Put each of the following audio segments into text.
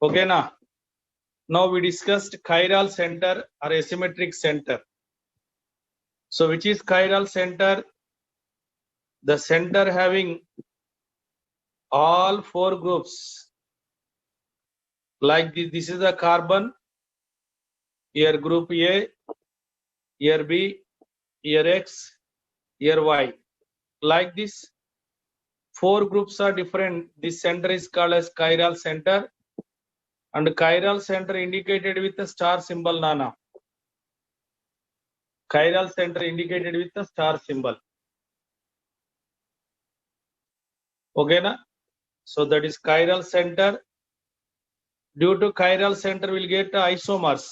Okay na. Now we discussed chiral center or asymmetric center. So which is chiral center? The center having all four groups. Like this is the carbon. Here group A, here B, here X, here Y. Like this, four groups are different. This center is called as chiral center, and chiral center indicated with the star symbol, Nana. Chiral center indicated with the star symbol. Okay na? So that is chiral center. Due to chiral center, we'll get isomers.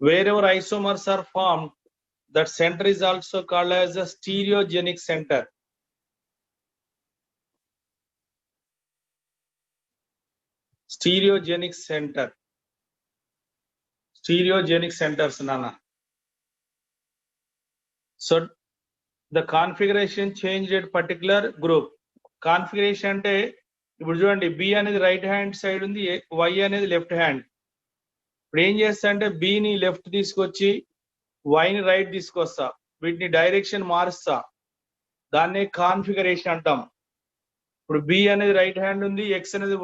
Wherever isomers are formed, that center is also called as a stereogenic center. Stereogenic center. Stereogenic centers, Nana. So the configuration changed at particular group. Configuration ante ఇప్పుడు చూడండి, B అనేది right hand side ఉంది, Y అనేది left hand. ఇప్పుడు ఏం చేస్తా అంటే B ని లెఫ్ట్ తీసుకొచ్చి Y ని రైట్ తీసుకొస్తా, వీటిని డైరెక్షన్ మారుస్తా, దాన్నే కాన్ఫిగరేషన్ అంటాం. ఇప్పుడు B అనేది రైట్ హ్యాండ్ ఉంది, X అనేది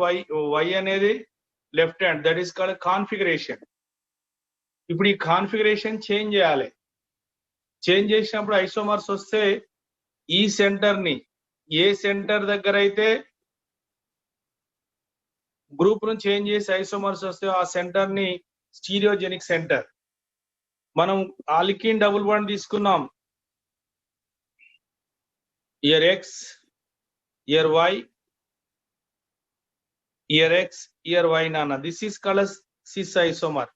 Y అనేది left hand, that is called configuration. ఇప్పుడు ఈ కాన్ఫిగరేషన్ చేంజ్ చేయాలి. చేంజ్ చేసినప్పుడు ఐసోమర్స్ వస్తే ఈ సెంటర్ ని, ఏ సెంటర్ దగ్గర అయితే గ్రూప్ ను చేంజ్ చేసి ఐసోమర్స్ వస్తే ఆ సెంటర్ ని స్టీరియోజెనిక్ సెంటర్. మనం ఆల్కిన్ డబుల్ బాండ్ తీసుకున్నాం, here X, here Y, here X, here Y, నాన్న. This is called cis isomer.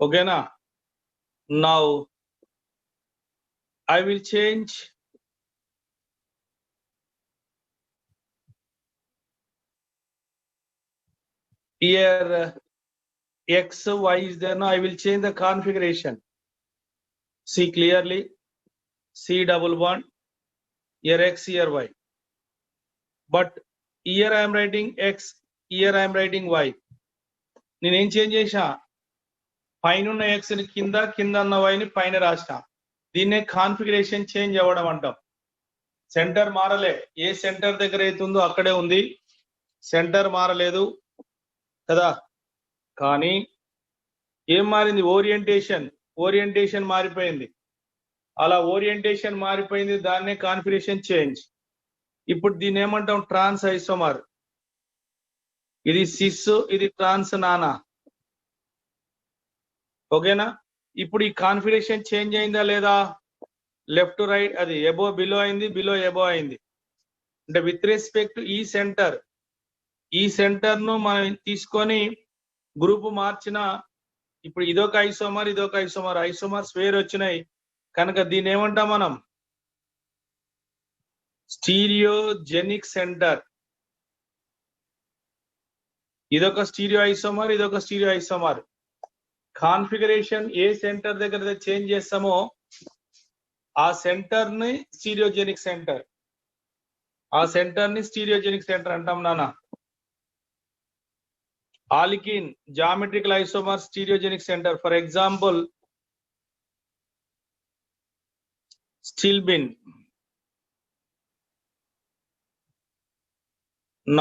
ఓకేనా? Now I will change here X, Y is there. Now I will change the configuration. See clearly, C double bond, here X, here Y. But here I am writing X, here I am writing Y. నేను ఏం change చేసా, పైన ఉన్న X ని కింద, కింద ఉన్న Y ని పైన రాసిన. దీన్నే కాన్ఫిగరేషన్ చేంజ్ అవ్వడం అంటాం. సెంటర్ మారలే, ఏ సెంటర్ దగ్గర అవుతుందో అక్కడే ఉంది, సెంటర్ మారలేదు కదా. కానీ ఏం మారింది? ఓరియంటేషన్ మారిపోయింది. అలా ఓరియంటేషన్ మారిపోయింది, దాన్నే కాన్ఫిగరేషన్ చేంజ్. ఇప్పుడు దీన్ని ఏమంటాం? ట్రాన్స్ ఐసోమర్. ఇది సిస్, ఇది ట్రాన్స్, నానా. ఓకేనా? ఇప్పుడు ఈ కాన్ఫిగరేషన్ చేంజ్ అయిందా లేదా? లెఫ్ట్ టు రైట్, అది ఎబో బిలో అయింది, బిలో ఎబో అయింది. అంటే విత్ రెస్పెక్ట్ ఈ సెంటర్ ను మనం తీసుకొని గ్రూప్ మార్చిన. ఇప్పుడు ఇదొక ఐసోమర్, ఇదొక ఐసోమర్, ఐసోమర్స్ వేరు వచ్చినాయి కనుక దీన్ని ఏమంటాం మనం? Stereogenic centre. ఇదొక స్టీరియో ఐసోమర్, ఇదొక స్టీరియో ఐసోమర్. కాన్ఫిగరేషన్ ఏ సెంటర్ దగ్గర చేంజ్ చేస్తామో ఆ సెంటర్ ని స్టీరియోజెనిక్ సెంటర్, ఆ సెంటర్ ని స్టీరియోజెనిక్ సెంటర్ అంటాం, నాన్న. Alkene geometrical isomer stereogenic centre. For example stilbene.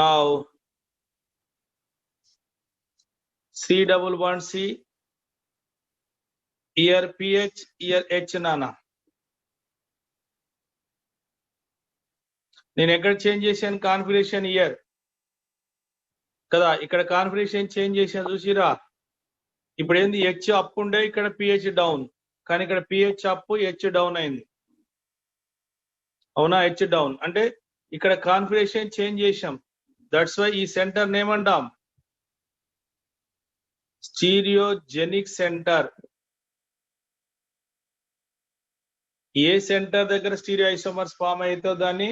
Now C double bond C, here pH, here H, నానా. నేను ఎక్కడ చేంజ్ చేశాను కాన్ఫిగరేషన్? ఇయర్ కదా, ఇక్కడ కాన్ఫిగరేషన్ చేంజ్ చేశాను చూసిరా. ఇప్పుడు ఏంది? H అప్ ఉండే, ఇక్కడ pH డౌన్, కానీ ఇక్కడ pH అప్, H డౌన్ అయింది. అవునా? H డౌన్ అంటే ఇక్కడ కాన్ఫిగరేషన్ చేంజ్ చేశాం. దట్స్ వై ఈ సెంటర్ ఏమంటాం? Stereogenic centre. ఏ సెంటర్ దగ్గర స్టీరియో ఐసోమర్స్ ఫామ్ అయితే దాన్ని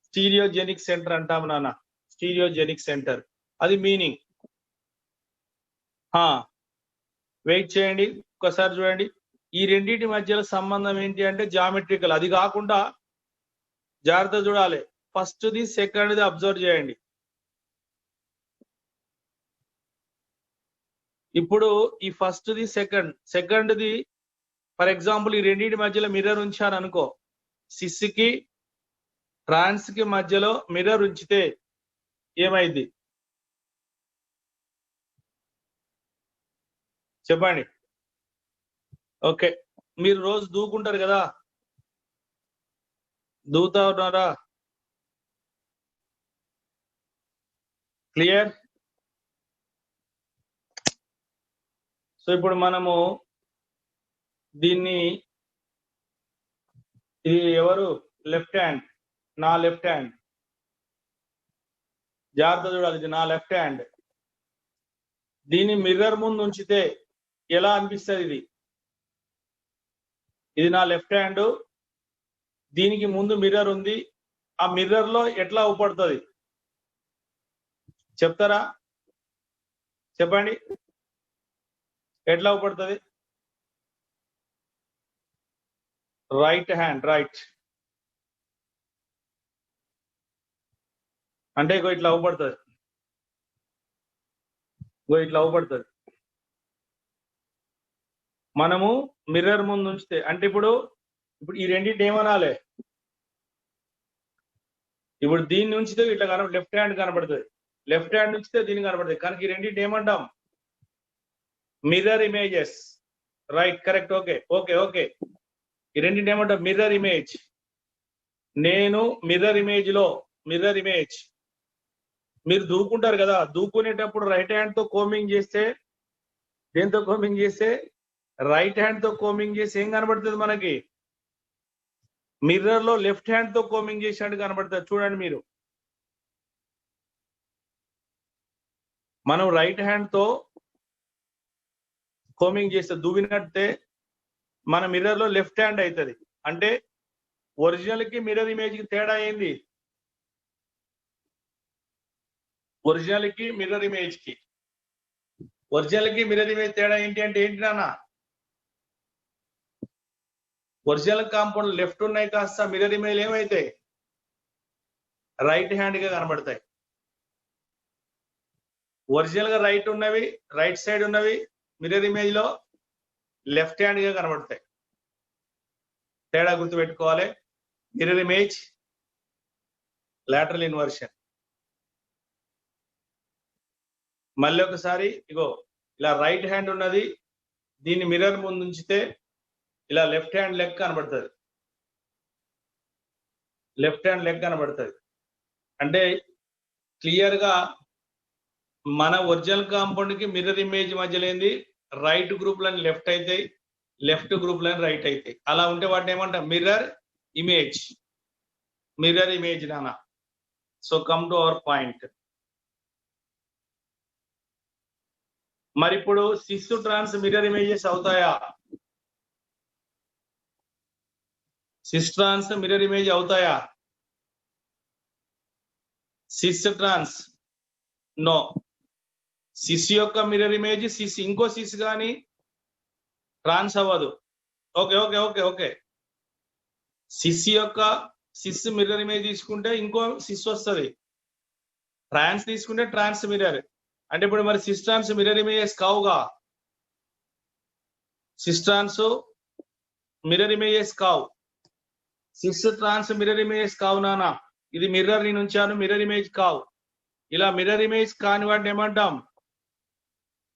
స్టీరియోజెనిక్ సెంటర్ అంటాం, నాన్న. స్టీరియోజెనిక్ సెంటర్, అది మీనింగ్. వెయిట్ చేయండి, ఒక్కసారి చూడండి. ఈ రెండింటి మధ్యలో సంబంధం ఏంటి అంటే జామెట్రికల్. అది కాకుండా జాగ్రత్త చూడాలి, first the second the observe చేయండి. ఇప్పుడు ఈ first the second the for example ఈ రెండింటి మధ్యలో మిర్రర్ ఉంచాను అనుకో, సిస్ కి ట్రాన్స్ కి మధ్యలో మిర్రర్ ఉంచితే ఏమైంది చెప్పండి. ఓకే, మీరు రోజు దూకుంటారు కదా, దూతా ఉన్నారా? క్లియర్? సో ఇప్పుడు మనము దీన్ని, ఇది ఎవరు లెఫ్ట్ హ్యాండ్, నా లెఫ్ట్ హ్యాండ్, జాగ్రత్త చూడాలి, ఇది నా లెఫ్ట్ హ్యాండ్. దీన్ని మిర్రర్ ముందు ఉంచితే ఎలా అనిపిస్తుంది? ఇది నా లెఫ్ట్ హ్యాండ్, దీనికి ముందు మిర్రర్ ఉంది, ఆ మిర్రర్ లో ఎట్లా ఊపడుతుంది చెప్తారా? చెప్పండి, ఎట్లా ఊపడుతుంది? రైట్ హ్యాండ్, రైట్ అంటే ఇట్లా ఊపడుతుంది, ఇట్లా ఊపడుతుంది. మనము మిర్రర్ ముందు ఉంచితే అంటే ఇప్పుడు ఈ రెండింటి ఏమనాలి, ఇప్పుడు దీన్ని ఉంచితే ఇట్లా లెఫ్ట్ హ్యాండ్ కనబడుతుంది, లెఫ్ట్ హ్యాండ్ ఉంచితే దీన్ని కనబడుతుంది, కనుక ఈ రెండింటి ఏమంటాం? Mirror images. Right, correct. Okay okay okay, ఈ రెండింటి ఏమంటాం? Mirror image. నేను మిర్రర్ ఇమేజ్ లో, మిర్రర్ ఇమేజ్, మీరు దూకుంటారు కదా, దూకునేటప్పుడు రైట్ హ్యాండ్ తో కోమింగ్ చేస్తే, దేంతో కోమింగ్ చేస్తే? రైట్ హ్యాండ్ తో కోమింగ్ చేసి ఏం కనబడుతుంది మనకి? మిర్రర్ లో లెఫ్ట్ హ్యాండ్ తో కోమింగ్ చేసినట్టు కనబడుతుంది. చూడండి మీరు, మనం రైట్ హ్యాండ్ తో కోమింగ్ చేస్తే దూవినట్టే మన మిర్రర్ లో లెఫ్ట్ హ్యాండ్ అవుతుంది. అంటే ఒరిజినల్ కి మిర్రర్ ఇమేజ్ కి తేడా ఏంది? ఒరిజినల్ కి మిర్రర్ ఇమేజ్ కి, ఒరిజినల్ కి మిర్రర్ ఇమేజ్ తేడా ఏంటి అంటే ఏంటి నాన్న? ఒరిజినల్ కాంపౌండ్ లెఫ్ట్ ఉన్నాయి కాస్త మిర్రర్ ఇమేజ్ ఏమైతాయి? రైట్ హ్యాండ్ గా కనబడతాయి. ఒరిజినల్ గా రైట్ ఉన్నవి, రైట్ సైడ్ ఉన్నవి మిర్రర్ ఇమేజ్ లో లెఫ్ట్ హ్యాండ్ గా కనబడతాయి. తేడా గుర్తుపెట్టుకోవాలి. Mirror image, lateral inversion. మళ్ళీ ఒకసారి, ఇగో ఇలా రైట్ హ్యాండ్ ఉన్నది, దీన్ని మిర్రర్ ముందు ఉంచితే ఇలా లెఫ్ట్ హ్యాండ్ లెగ్ కనబడుతుంది, లెఫ్ట్ హ్యాండ్ లెగ్ కనబడుతుంది. అంటే క్లియర్ గా మన ఒరిజినల్ కాంపౌండ్ కి మిర్రర్ ఇమేజ్ మధ్యలో ఏంది? రైట్ గ్రూప్ లని లెఫ్ట్ అవుతాయి, లెఫ్ట్ గ్రూప్ లని రైట్ అవుతాయి. అలా ఉంటే వాటిని ఏమంటాం? Mirror image. మిర్రర్ ఇమేజ్ నానా. So come to our point. మరి ఇప్పుడు సిస్ ట్రాన్స్ మిర్రర్ ఇమేజెస్ అవుతాయా? సిస్ ట్రాన్స్ మిర్రర్ ఇమేజ్ అవుతాయా? సిస్ ట్రాన్స్ నో. సిస్ యొక్క మిర్రర్ ఇమేజ్ సిస్, ఇంకో సిస్ కానీ ట్రాన్స్ అవ్వదు. Okay okay okay okay, cis యొక్క సిస్ మిర్రర్ ఇమేజ్ తీసుకుంటే ఇంకో సిస్ వస్తుంది, ట్రాన్స్ తీసుకుంటే ట్రాన్స్ మిర్రర్. అంటే ఇప్పుడు మరి సిస్ ట్రాన్స్ మిర్రర్ ఇమేజెస్ కావుగా, సిస్ ట్రాన్స్ మిర్రర్ ఇమేజెస్ కావు, సిస్ ట్రాన్స్ మిర్రర్ ఇమేజెస్ కావు నానా. ఇది మిర్రర్ నేను ఉంచాను, మిర్రర్ ఇమేజ్ కావు. ఇలా మిర్రర్ ఇమేజ్ కాని వాటిని ఏమంటాం?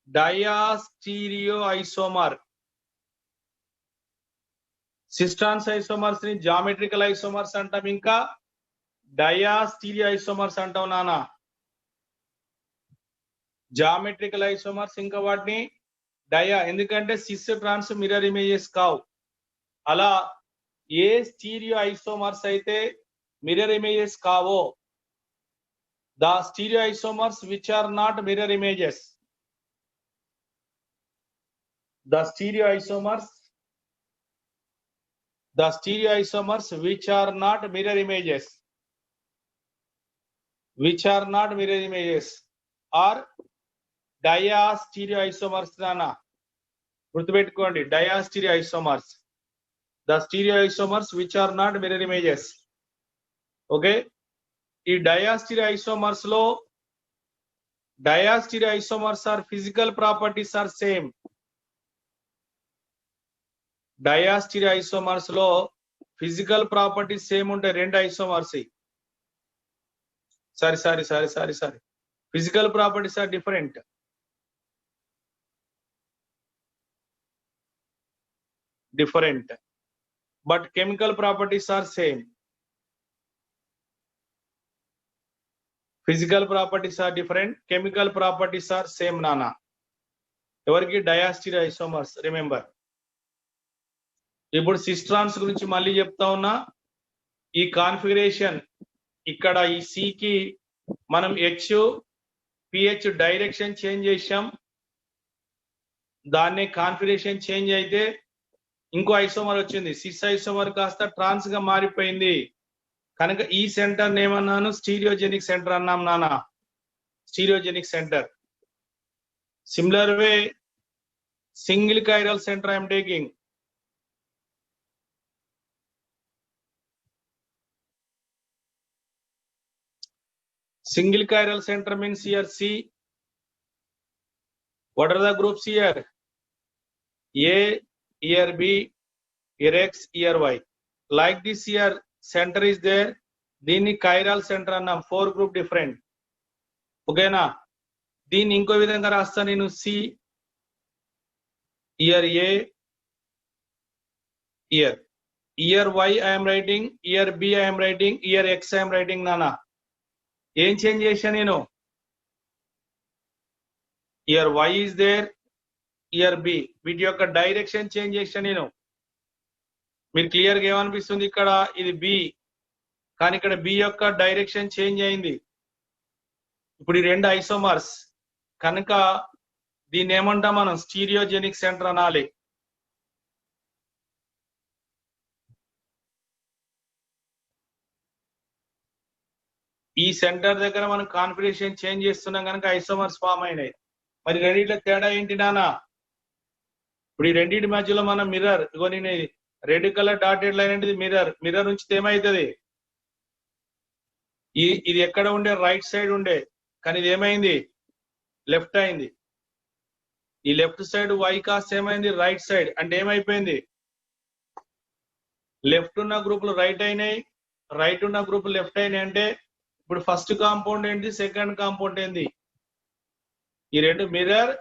Diastereo isomer. సిస్ ట్రాన్స్ ఐసోమర్స్ ని జామెట్రికల్ ఐసోమర్స్ అంటాం, ఇంకా డయాస్టీరియో ఐసోమర్స్ అంటాం నానా. జామెట్రికల్ ఐసోమర్స్, ఇంకా వాటిని డయా, ఎందుకంటే సిస్ ట్రాన్స్ మిర్రర్ ఇమేజెస్ కావు. అలా ఏ స్టీరియో ఐసోమర్స్ అయితే మిర్రర్ ఇమేజెస్ కావో, the stereo isomers which are not mirror images, the stereo isomers which are not mirror images, are diastereoisomers నానా. గుర్తుపెట్టుకోండి, diastereoisomers, the stereoisomers which are not mirror images. Okay, ఈ diastereo isomers లో Diastereoisomers are physical properties are same. Diastereoisomers లో physical properties same ఉంటాయి, రెండు isomers. Sorry. Physical properties are different. But chemical properties are same. Physical properties are different, chemical properties are same. Nana evariki diastereoisomers remember. ఇప్పుడు cis trans గురించి మళ్ళీ చెప్తా ఉన్నా. ఈ configuration ఇక్కడ ఈ సి కి మనం pH డైరెక్షన్ చేంజ్ చేశాం, దాన్నే కాన్ఫిగరేషన్ చేంజ్ అయితే ఇంకో ఐసోమర్ వచ్చింది, సిస్ ఐసోమర్ కాస్త ట్రాన్స్ గా మారిపోయింది కనుక ఈ సెంటర్ ఏమన్నాను, స్టీరియోజెనిక్ సెంటర్ అన్నాం నాన్న, stereogenic centre. Similar way single chiral centre I'm taking. Single chiral center means here C. What are the groups here? A, here B, here X, here Y. Like this here center is there. Dini chiral center annam, 4 group different. Okay na? Dini inko vidhanga rasta nenu C, here A, here Y I am writing, here B I am writing, here X I am writing nana. ఏం change చేశా నేను, year Y is there, year B, వీటి యొక్క direction change చేశా నేను. మీరు clear గా ఏమనిపిస్తుంది, ఇక్కడ ఇది B కానీ ఇక్కడ B యొక్క డైరెక్షన్ చేంజ్ అయింది. ఇప్పుడు ఈ రెండు ఐసోమర్స్ కనుక దీన్ని ఏమంటాం మనం, స్టీరియోజెనిక్ సెంటర్ అనాలి. ఈ సెంటర్ దగ్గర మనం కాన్ఫిగరేషన్ చేంజ్ చేస్తున్నాం కనుక ఐసోమర్స్ ఫామ్ అయినాయి. మరి రెండిట్ల తేడా ఏంటి నానా, ఇప్పుడు ఈ రెండింటి మధ్యలో మనం మిర్రర్, ఇగో నేను రెడ్ కలర్ డాటెడ్ లైన్ అంటే మిర్రర్ నుంచి ఏమైతుంది, ఇది ఎక్కడ ఉండే, రైట్ సైడ్ ఉండే కానీ ఇది ఏమైంది, లెఫ్ట్ అయింది. ఈ లెఫ్ట్ సైడ్ Y కాస్త ఏమైంది, రైట్ సైడ్ అంటే ఏమైపోయింది, లెఫ్ట్ ఉన్న గ్రూపులు రైట్ అయినాయి, రైట్ ఉన్న గ్రూపులు లెఫ్ట్ అయినాయి. అంటే ఇప్పుడు ఫస్ట్ కాంపౌండ్ ఏంటి, సెకండ్ కాంపౌండ్ ఏంటి, ఈ రెండు మిర్రర్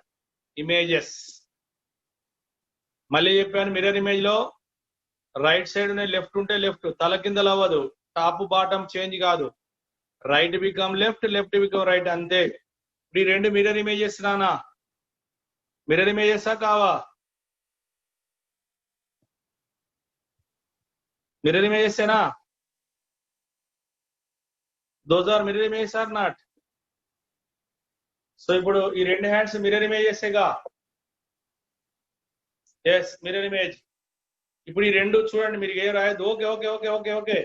ఇమేజెస్. మళ్ళీ చెప్పాను, మిర్రర్ ఇమేజ్ లో రైట్ సైడ్ ఉన్నాయి, లెఫ్ట్ ఉంటే లెఫ్ట్, తల కిందలు అవ్వదు, టాప్ బాటమ్ చేంజ్ కాదు, right become left, left become right అంతే. ఇప్పుడు ఈ రెండు మిర్రర్ ఇమేజెస్ నానా, మిర్రర్ ఇమేజెసా కావా, మిర్రర్ ఇమేజెసేనా, those are mirror images or not? So ఇప్పుడు ఈ రెండు హ్యాండ్స్ మిర్రర్ ఇమేజెస్గా, ఎస్ మిర్రర్ ఇమేజ్. ఇప్పుడు ఈ రెండు చూడండి, మీరు ఏ రాయదు, okay okay okay okay okay.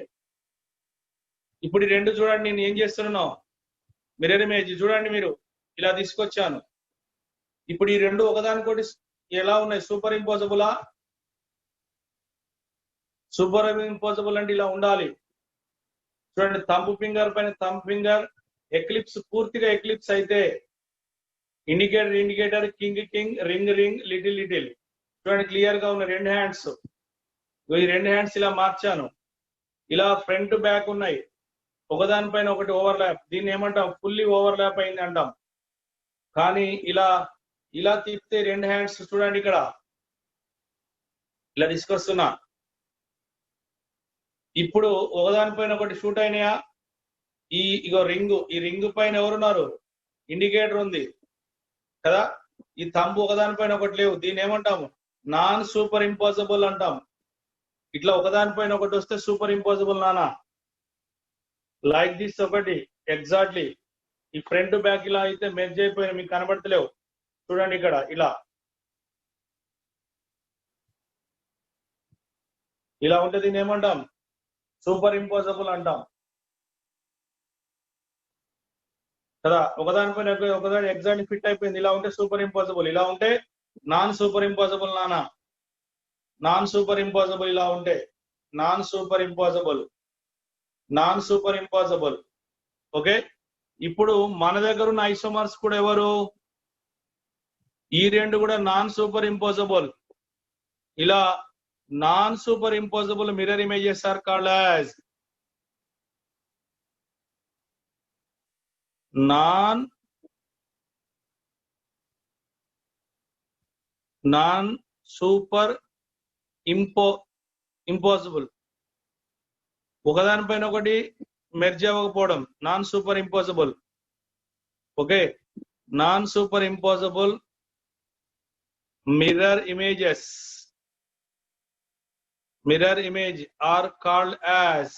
ఇప్పుడు ఈ రెండు చూడండి, నేను ఏం చేస్తున్నాను, మిర్రర్ ఇమేజ్ చూడండి, మీరు ఇలా తీసుకొచ్చాను. ఇప్పుడు ఈ రెండు ఒకదానికోటి ఎలా ఉన్నాయి, సూపర్ ఇంపోజబులా, సూపర్ ఇంపోజబుల్ అంటే ఇలా ఉండాలి. చూడండి, థంబ్ ఫింగర్ పైన థంబ్ ఫింగర్ ఎక్లిప్స్, పూర్తిగా ఎక్లిప్స్ అయితే ఇండికేటర్ కింగ్ రింగ్ లిటిల్. చూడండి క్లియర్ గా ఉన్న రెండు హ్యాండ్స్, ఈ రెండు హ్యాండ్స్ ఇలా మార్చాను, ఇలా ఫ్రంట్ బ్యాక్ ఉన్నాయి, ఒకదానిపైన ఒకటి ఓవర్లాప్. దీన్ని ఏమంటాం, ఫుల్లీ ఓవర్లాప్ అయింది అంటాం. కానీ ఇలా తిప్పితే రెండు హ్యాండ్స్ చూడండి, ఇక్కడ ఇలా తీసుకొస్తున్నా. ఇప్పుడు ఒకదానిపైన ఒకటి షూట్ అయినాయా, ఇగో ఈ రింగ్ పైన ఎవరున్నారు, ఇండికేటర్ ఉంది కదా, ఈ థంబ్ ఒకదానిపైన ఒకటి లేవు, దీన్ని ఏమంటాము, నాన్ సూపర్ ఇంపాసిబుల్ అంటాం. ఇట్లా ఒకదానిపైన ఒకటి వస్తే సూపర్ ఇంపాసిబుల్ నానా. లైక్ దిస్ ఒకటి ఎగ్జాక్ట్లీ ఈ ఫ్రంట్ బ్యాక్ ఇలా అయితే మెర్జ్ అయిపోయిన, మీకు కనబడతలేవు. చూడండి ఇక్కడ ఇలా ఉంటే దీన్ని ఏమంటాం, సూపర్ ఇంపాసిబుల్ అంటాం కదా. ఒకదానిపైన ఒకదాని ఎగ్జాక్ట్ ఫిట్ అయిపోయింది, ఇలా ఉంటే సూపర్ ఇంపాసిబుల్, ఇలా ఉంటే నాన్ సూపర్ ఇంపాసిబుల్ నానా, నాన్ సూపర్ ఇంపాసిబుల్. ఇలా ఉంటే నాన్ సూపర్ ఇంపాసిబుల్. ఓకే, ఇప్పుడు మన దగ్గర ఉన్న ఐసోమర్స్ కూడా ఎవరు? ఈ రెండు కూడా నాన్ సూపర్ ఇంపోజబుల్. ఇలా non superimposable mirror images are called as non superimposable. ఒకదానిపైన ఒకటి మెర్జ్ అవ్వకపోవడం non superimposable. Okay, non superimposable mirror images are called as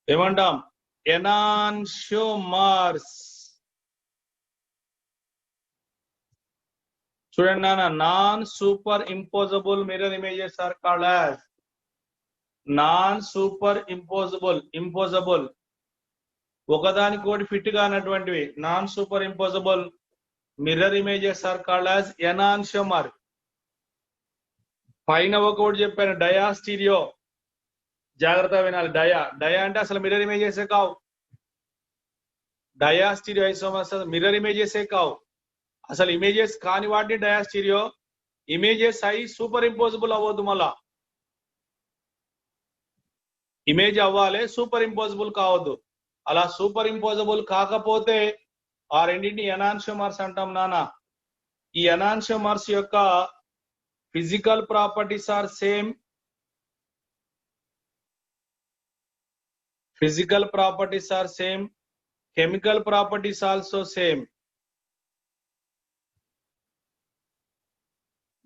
ఏమంటాం? enantiomers. చూడండి నాన్న, non superimposable mirror images are called as non superimposable ఒకదానికి ఒకటి fit కానటువంటివి non superimposable mirror images are called as enantiomer. పైన ఒకటి చెప్పాను, డయా stereo. జాగ్రత్త వినాలి. డయా అంటే అసలు మిర్రర్ ఇమేజెసే కావు. డయా స్టీరియో ఐసోమర్స్ మిర్రర్ ఇమేజెసే కావు. అసలు ఇమేజెస్ కాని వాటిని డయా స్టీరియో. ఇమేజెస్ అయి సూపర్ ఇంపోజబుల్ అవ్వద్దు. మళ్ళా ఇమేజ్ అవ్వాలి, సూపర్ ఇంపోజబుల్ కావద్దు. అలా సూపర్ ఇంపోజబుల్ కాకపోతే ఆ రెండింటిని ఎనాన్షియోమర్స్ అంటాం నాన్న. ఈ ఎనాన్షియోమర్స్ యొక్క physical properties are same. Chemical properties also same.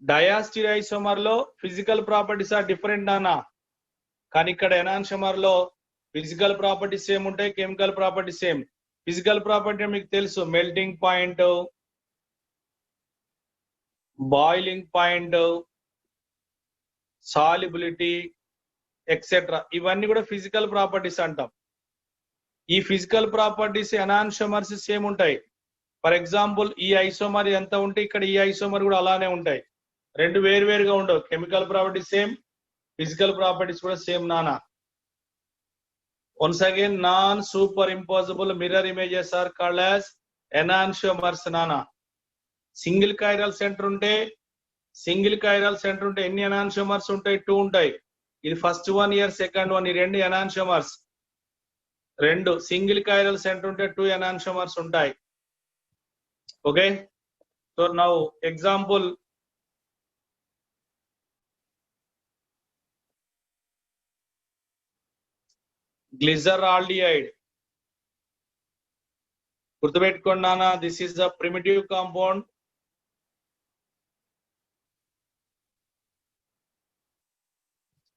Diastereo isomer లో ఫిజికల్ ప్రాపర్టీస్ ఆర్ డిఫరెంట్ నాన్న. కానీ ఇక్కడ ఎనాన్షియోమర్ లో ఫిజికల్ ప్రాపర్టీస్ సేమ్ ఉంటాయి, chemical properties same. Physical property మీకు తెలుసు, melting point, boiling point, solubility etcetera. ఇవన్నీ కూడా ఫిజికల్ ప్రాపర్టీస్ అంటాం. ఈ ఫిజికల్ ప్రాపర్టీస్ ఎనాన్షియోమర్స్ సేమ్ ఉంటాయి. ఫర్ ఎగ్జాంపుల్ ఈ ఐసోమర్ ఎంత ఉంటే ఇక్కడ ఈ ఐసోమర్ కూడా అలానే ఉంటాయి. రెండు వేరువేరుగా ఉండవు. Chemical properties same, physical properties కూడా సేమ్ నానా. Once again, non-superimposable mirror images are called as enantiomers nana. Single chiral center unte ఎన్ని enantiomers ఉంటాయి? 2 ఉంటాయి. ఇది first one year, second one. ఈ రెండు enantiomers. రెండు సింగిల్ chiral center ఉంటే 2 enantiomers ఉంటాయి. Okay, so now example glyceraldehyde. గుర్తుపెట్టుకోండి నాన్న, this is the primitive compound.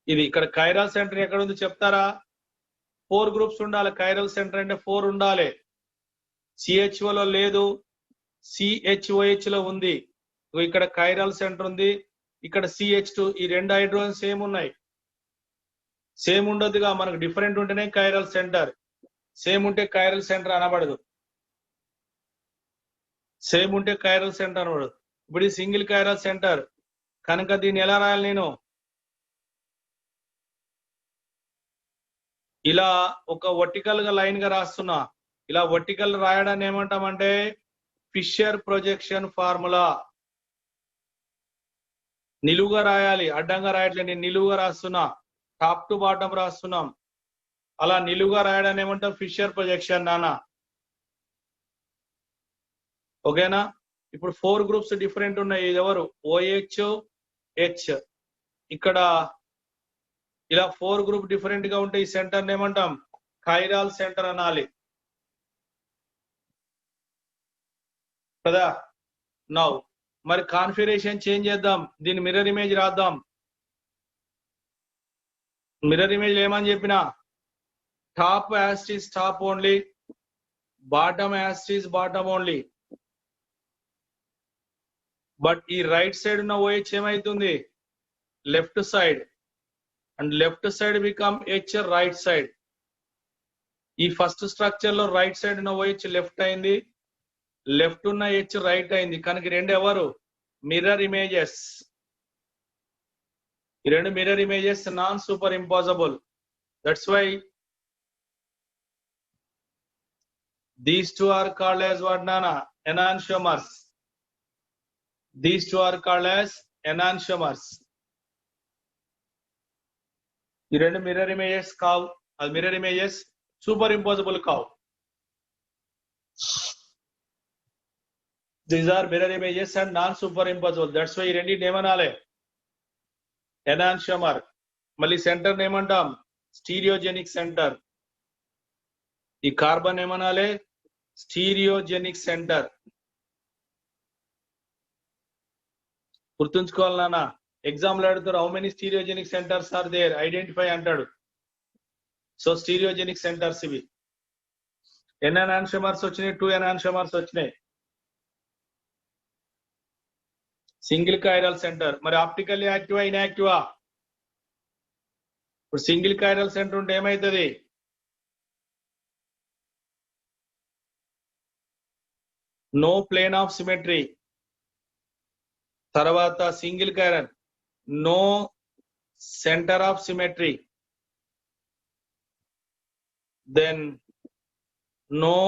ఇది ఇక్కడ కైరల్ సెంటర్ ఎక్కడ ఉంది చెప్తారా? 4 గ్రూప్స్ ఉండాలి. కైరల్ సెంటర్ అంటే 4 ఉండాలి. CHO లో లేదు, CHOH లో ఉంది. ఇక్కడ కైరల్ సెంటర్ ఉంది, ఇక్కడ CH2. ఈ రెండు హైడ్రోజన్ సేమ్ ఉన్నాయి. సేమ్ ఉండదుగా, మనకు డిఫరెంట్ ఉంటేనే కైరల్ సెంటర్. సేమ్ ఉంటే కైరల్ సెంటర్ అనబడదు. ఇప్పుడు ఈ సింగిల్ కైరల్ సెంటర్ కనుక దీన్ని ఎలా రాయాలి? నేను ఇలా ఒక వర్టికల్ గా లైన్ గా రాస్తున్నా. ఇలా వర్టికల్ రాయడాన్ని ఏమంటామంటే ఫిషర్ ప్రొజెక్షన్ ఫార్ములా. నిలువుగా రాయాలి, అడ్డంగా రాయట్లేదు. నేను నిలువుగా రాస్తున్నా, టాప్ టు బాటం రాస్తున్నాం. అలా నిలువుగా రాయడాన్ని ఏమంటాం? ఫిషర్ ప్రొజెక్షన్ నానా. ఓకేనా? ఇప్పుడు 4 గ్రూప్స్ డిఫరెంట్ ఉన్నాయి. ఎవరు? OH, H. ఇక్కడ ఇలా 4 గ్రూప్ డిఫరెంట్ గా ఉంటే ఈ సెంటర్ ఏమంటాం? కైరాల్ సెంటర్ అనాలి కదా. నౌ మరి కాన్ఫిగరేషన్ చేంజ్ చేద్దాం. దీని మిర్రర్ ఇమేజ్ రాద్దాం. మిర్రర్ ఇమేజ్ ఏమని చెప్పినా, top as it is top only, bottom as it is bottom only. But ఈ రైట్ సైడ్ ఉన్న OH ఏమైతుంది? Left side. And left side become H right side. ఈ ఫస్ట్ స్ట్రక్చర్ లో రైట్ సైడ్ ఉన్న OH లెఫ్ట్ అయింది, లెఫ్ట్ ఉన్న H రైట్ అయింది. కనుక రెండు ఎవరు? Mirror images. ఈ రెండు mirror images non super impossible. That's why These two are called as what, Nana? Enantiomers. These two are called as enantiomers. ఈ రెండు మిర్రర్ ఇమేజెస్ కావు, అది మిర్రర్ ఇమేజెస్ సూపర్ ఇంపోజబుల్ కావు. These are mirror images and non-superimposable. That's why ఈ రెండింటిని ఏమనాలి? Enantiomer. మళ్ళీ center ఏమంటాం? Stereogenic center. ఈ కార్బన్ ఏమనాలి? Stereogenic center. గుర్తుంచుకోవాలి నాన్న, ఎగ్జామ్ లో అడుగుతారు how many stereogenic centers are there, identify అంటాడు. సో స్టీరియోజెనిక్ సెంటర్స్ ఇవి. ఎన్ని ఎనాన్షియోమర్స్ వచ్చినాయి? 2 ఎనాన్షియోమర్స్ వచ్చినాయి. Single chiral center. మరి ఆప్టికల్లీ యాక్టివా ఇన్యాక్టివా? ఇప్పుడు సింగిల్ కైరల్ సెంటర్ ఉంటే ఏమైతుంది? No plane of symmetry. తర్వాత single chiral, no center of symmetry. Then no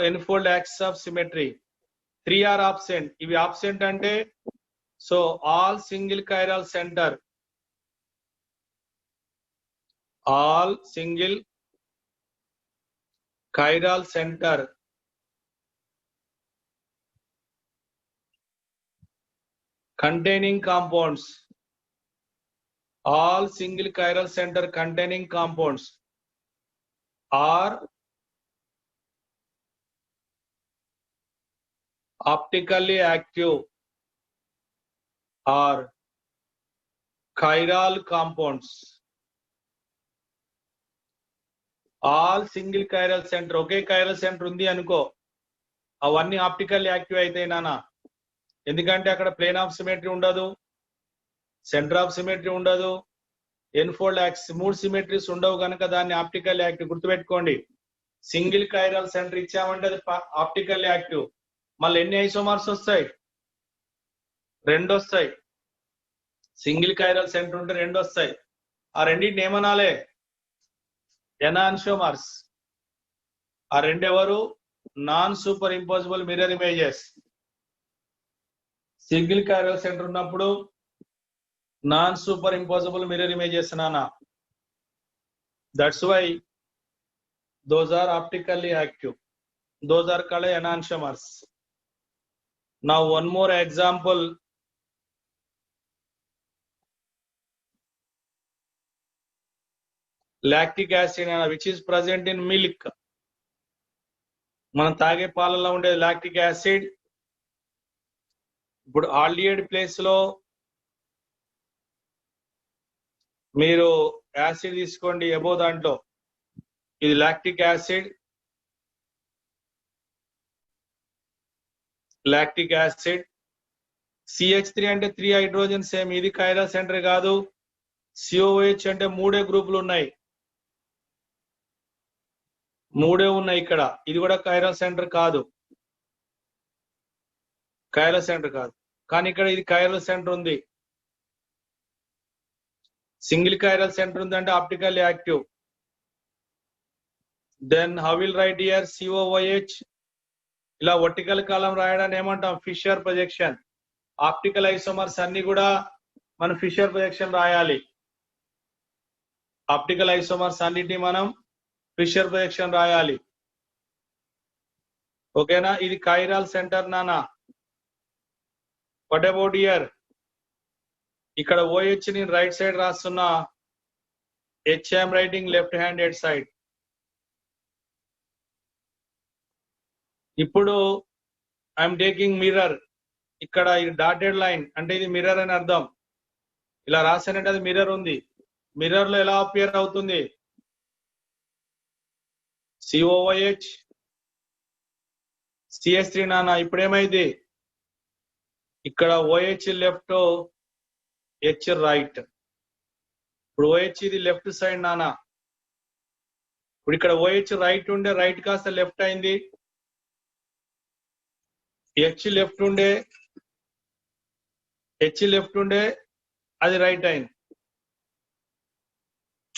n fold axis of symmetry. 3 are absent. ఇవి absent అంటే so all single chiral centre, all single chiral center containing compounds, all single chiral center containing compounds are optically active or chiral compounds. All single chiral centre, okay chiral centre ఉంది అనుకో, అవన్నీ optical active అవుతాయి నాన్న. ఎందుకంటే అక్కడ plane of symmetry ఉండదు, centre of symmetry ఉండదు, ఎన్ఫోల్డ్ axis, 3 symmetries ఉండవు కనుక దాన్ని ఆప్టికల్ యాక్టివ్. గుర్తుపెట్టుకోండి, సింగిల్ కైరల్ సెంటర్ ఇచ్చామంటే అది ఆప్టికల్ యాక్టివ్. మళ్ళీ ఎన్ని ఐసోమర్స్ వస్తాయి? 2 వస్తాయి. సింగిల్ కైరల్ సెంటర్ ఉంటే 2 వస్తాయి. ఆ రెండింటిని ఏమనాలే? ఎనాన్షియోమర్స్. ఆ రెండెవరు? Non super impossible mirror images. Single chiral center ఉన్నప్పుడు non super impossible mirror images నానా. That's why those are optically active. Those are called enantiomers. Now one more example. Lactic acid which is present in milk. మనం తాగే పాలలో ఉండేది lactic acid. ఇప్పుడు aldehyde place లో మీరు acid తీసుకోండి, above దాంట్లో ఇది lactic acid. Lactic acid CH3 అంటే 3 హైడ్రోజన్ సేమ్. ఇది కైరల్ సెంటర్ కాదు. COH అంటే 3 గ్రూపులు ఉన్నాయి, 3 ఉన్నాయి ఇక్కడ. ఇది కూడా కైరల్ సెంటర్ కాదు, కైరల్ సెంటర్ కాదు. కానీ ఇక్కడ ఇది కైరల్ సెంటర్ ఉంది. సింగిల్ కైరల్ సెంటర్ ఉంది అంటే optical active. Then how will write here? COOH. ఇలా వర్టికల్ కాలం రాయడాన్ని ఏమంటాం? Fischer projection. ఆప్టికల్ ఐసోమర్స్ అన్ని కూడా మనం ఫిషర్ ప్రొజెక్షన్ రాయాలి. ఆప్టికల్ ఐసోమర్స్ అన్నిటిని మనం ఫిషర్ ప్రొజెక్షన్ రాయాలి. ఓకేనా? ఇది కైరల్ సెంటర్ నానా. What about here? ఇక్కడ OH ని రైట్ సైడ్ రాస్తున్నా, HM writing left handed side. ఇప్పుడు ఐఎమ్ టేకింగ్ మిర్రర్. ఇక్కడ ఇది డాటెడ్ లైన్ అంటే ఇది మిర్రర్ అని అర్థం. ఇలా రాసానంటే అది మిర్రర్ ఉంది. మిర్రర్ లో ఎలా అపియర్ అవుతుంది? COOH CH3 నాన్న. ఇప్పుడు ఏమైంది? ఇక్కడ OH లెఫ్ట్, H రైట్. ఇప్పుడు OH ఇది లెఫ్ట్ సైడ్ నాన్న. ఇప్పుడు ఇక్కడ OH రైట్ ఉండే రైట్ కాస్త లెఫ్ట్ అయింది, H లెఫ్ట్ ఉండే అది రైట్ అయింది.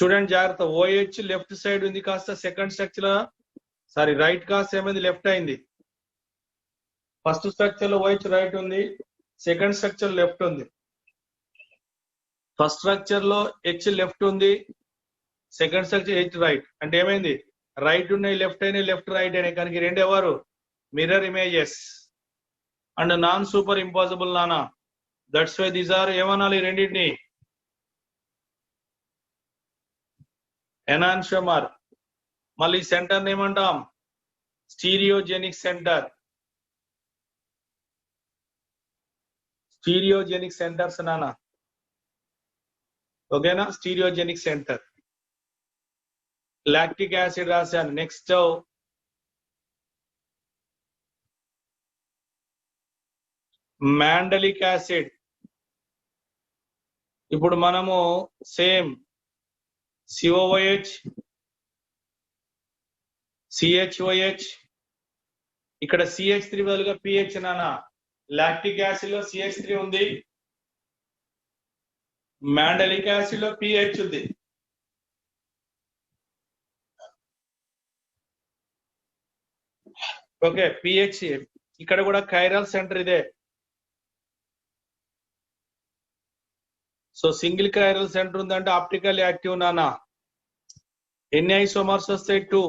చూడండి జాగ్రత్త, OH లెఫ్ట్ సైడ్ ఉంది కాస్త సెకండ్ స్ట్రక్చర్, సారీ రైట్ కాస్త ఏమైంది లెఫ్ట్ అయింది. ఫస్ట్ స్ట్రక్చర్ లో OH రైట్ ఉంది, సెకండ్ స్ట్రక్చర్ లెఫ్ట్ ఉంది. ఫస్ట్ స్ట్రక్చర్ లో H లెఫ్ట్ ఉంది, సెకండ్ స్ట్రక్చర్ H రైట్. అంటే ఏమైంది, రైట్ ఉన్నాయి లెఫ్ట్ అయినాయి, లెఫ్ట్ రైట్ అయినాయి. కనుక ఈ రెండు ఎవరు, mirror images and non super impossible నానా. దట్స్ వై దీస్ ఆర్ ఏమనాలి ఈ రెండింటిని, ఎనాన్షియోమర్. మళ్ళీ సెంటర్ ఏమంటాం, స్టీరియోజెనిక్ సెంటర్. స్టీరియోజెనిక్ సెంటర్స్ నానా, ఓకేనా, స్టీరియోజెనిక్ సెంటర్. లాక్టిక్ యాసిడ్ రాశాను. Next mandelic acid. ఇప్పుడు మనము సేమ్ COOH, CHOH, ఇక్కడ CH3 బదులుగా PH నానా. లాక్టిక్ యాసిడ్ లో CH3 ఉంది, మాండలిక్ యాసిడ్ లో PH ఉంది. Okay, PH. ఇక్కడ కూడా కైరల్ సెంటర్ ఇదే. సో సింగిల్ కైరల్ సెంటర్ ఉందంటే ఆప్టికల్ యాక్టివ్ నానా. ఎన్ని ఐసోమర్స్ వస్తాయి, 2.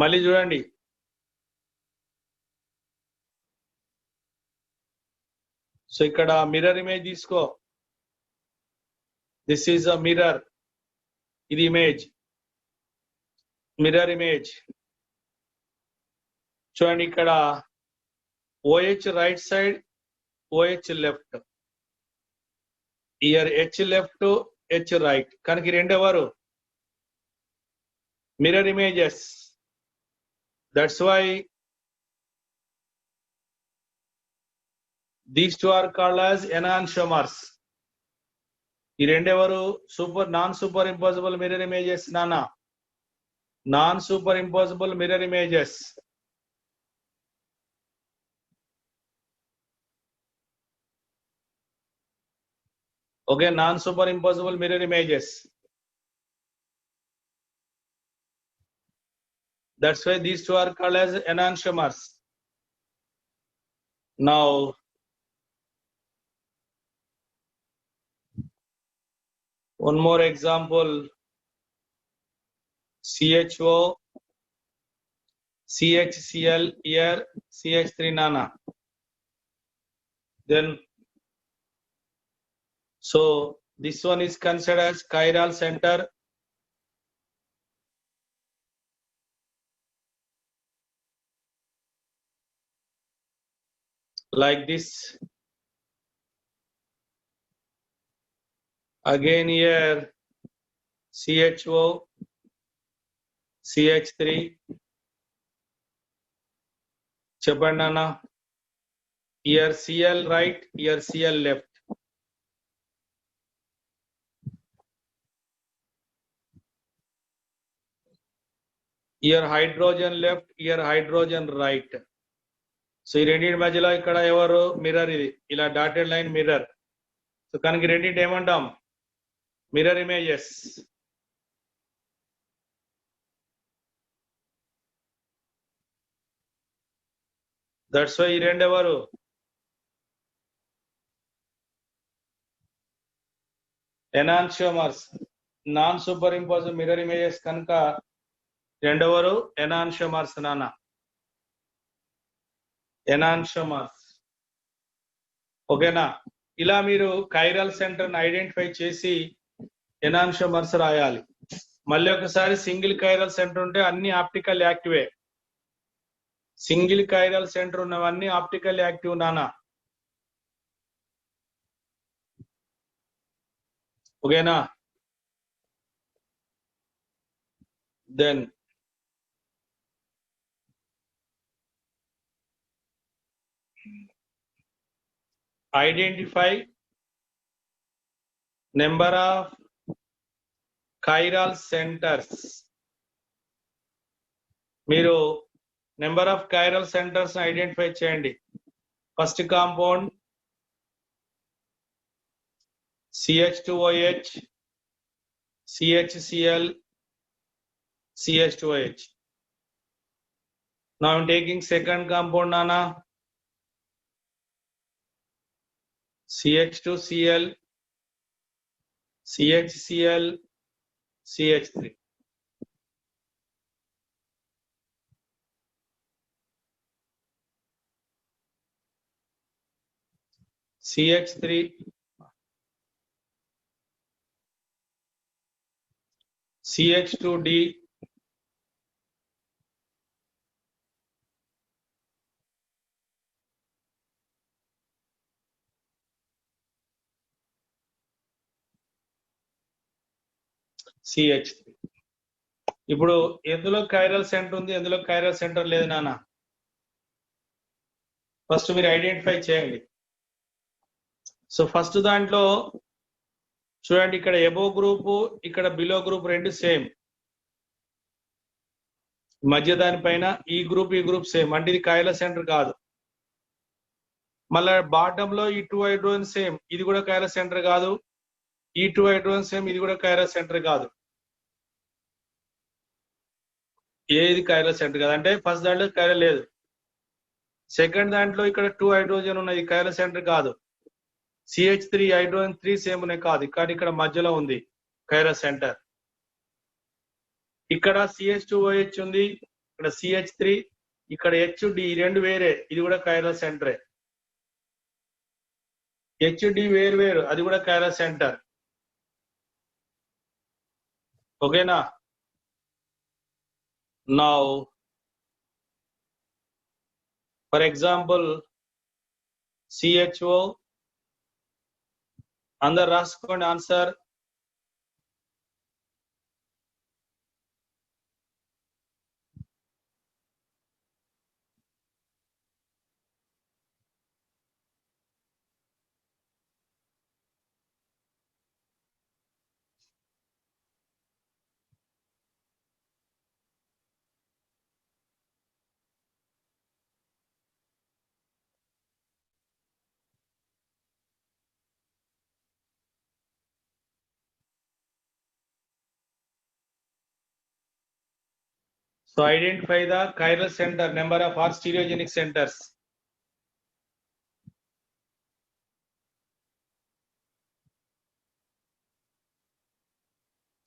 మళ్ళీ చూడండి, సో ఇక్కడ మిర్రర్ ఇమేజ్ తీసుకో. దిస్ ఈజ్ అ మిర్రర్, ఇది ఇమేజ్, మిర్రర్ ఇమేజ్. చూడండి ఇక్కడ OH right side, OH left. Here H left, H right. కనుక ఈ రెండు ఎవరు, mirror images. That's why these two are called as enantiomers. ఈ రెండు ఎవరు, non super impossible mirror images నానా. Non super impossible mirror images. Okay, non super impossible mirror images. That's why these two are called as enantiomers. Now, one more example, CHO, CHCl, here CH3 nana. Then, so this one is considered as chiral center. Like this. Again here CHO, CH3. Chapandana. Here Cl right, here Cl left. Here hydrogen left, here hydrogen right. So ఈ రెండింటి మధ్యలో ఇక్కడ ఎవరు, mirror. ఇది ఇలా dotted line mirror. So కనుక రెండింటి ఏమంటాం, మిర్రర్ ఇమేజెస్. దట్స్ వై ఈ రెండు ఎవరు, enantiomers. Non super impossible mirror images కనుక రెండవరు ఎనాన్షియోమర్స్ నానా. ఎనాన్షియోమర్స్. ఓకేనా, ఇలా మీరు కైరల్ సెంటర్ ని ఐడెంటిఫై చేసి ఎనాన్షియోమర్స్ రాయాలి. మళ్ళీ ఒకసారి సింగిల్ కైరల్ సెంటర్ ఉంటే అన్ని ఆప్టికల్ యాక్టివే. సింగిల్ కైరల్ సెంటర్ ఉన్నవన్నీ ఆప్టికల్ యాక్టివ్ నానా. ఓకేనా, then identify number of chiral centers. మీరు number of chiral centers identify చేయండి. First compound CH2OH, CHCl, CH2OH. Now I'm taking second compound, Nana. CH2Cl, CHCl, CH3. CH3, CH2D, CH3. ఇప్పుడు ఎందులో chiral centre ఉంది, ఎందులో chiral centre లేదు నాన్న? First మీరు identify చేయండి. సో ఫస్ట్ దాంట్లో చూడండి, ఇక్కడ ఎబో గ్రూప్, ఇక్కడ బిలో గ్రూప్ రెండు సేమ్. మధ్య దానిపైన ఈ గ్రూప్ సేమ్, అంటే ఇది కైరల్ సెంటర్ కాదు. మళ్ళా బాటమ్ లో ఈ 2 హైడ్రోజన్ సేమ్, ఇది కూడా కైరల్ సెంటర్ కాదు. ఈ 2 హైడ్రోజన్ సేమ్, ఇది కూడా కైరల్ సెంటర్ కాదు. ఏది కైరల్ సెంటర్ కాదు అంటే ఫస్ట్ దాంట్లో కైరల్ లేదు. సెకండ్ దాంట్లో ఇక్కడ 2 హైడ్రోజన్ ఉన్నాయి, కైరల్ సెంటర్ కాదు. CH3 హైడ్రోజన్ 3 సేమ్ ఉన్నాయి కాదు, కానీ ఇక్కడ మధ్యలో ఉంది కైరల్ సెంటర్. ఇక్కడ CH2OH ఉంది, ఇక్కడ CH3, ఇక్కడ HD, ఈ రెండు వేరే, ఇది కూడా కైరల్ సెంటరే. HD వేరు, అది కూడా కైరల్ సెంటర్. ఓకేనా? నౌ ఫర్ ఎగ్జాంపుల్ CHO, అందరు రాసుకోండి answer. So identify the chiral center, number of or stereogenic centers.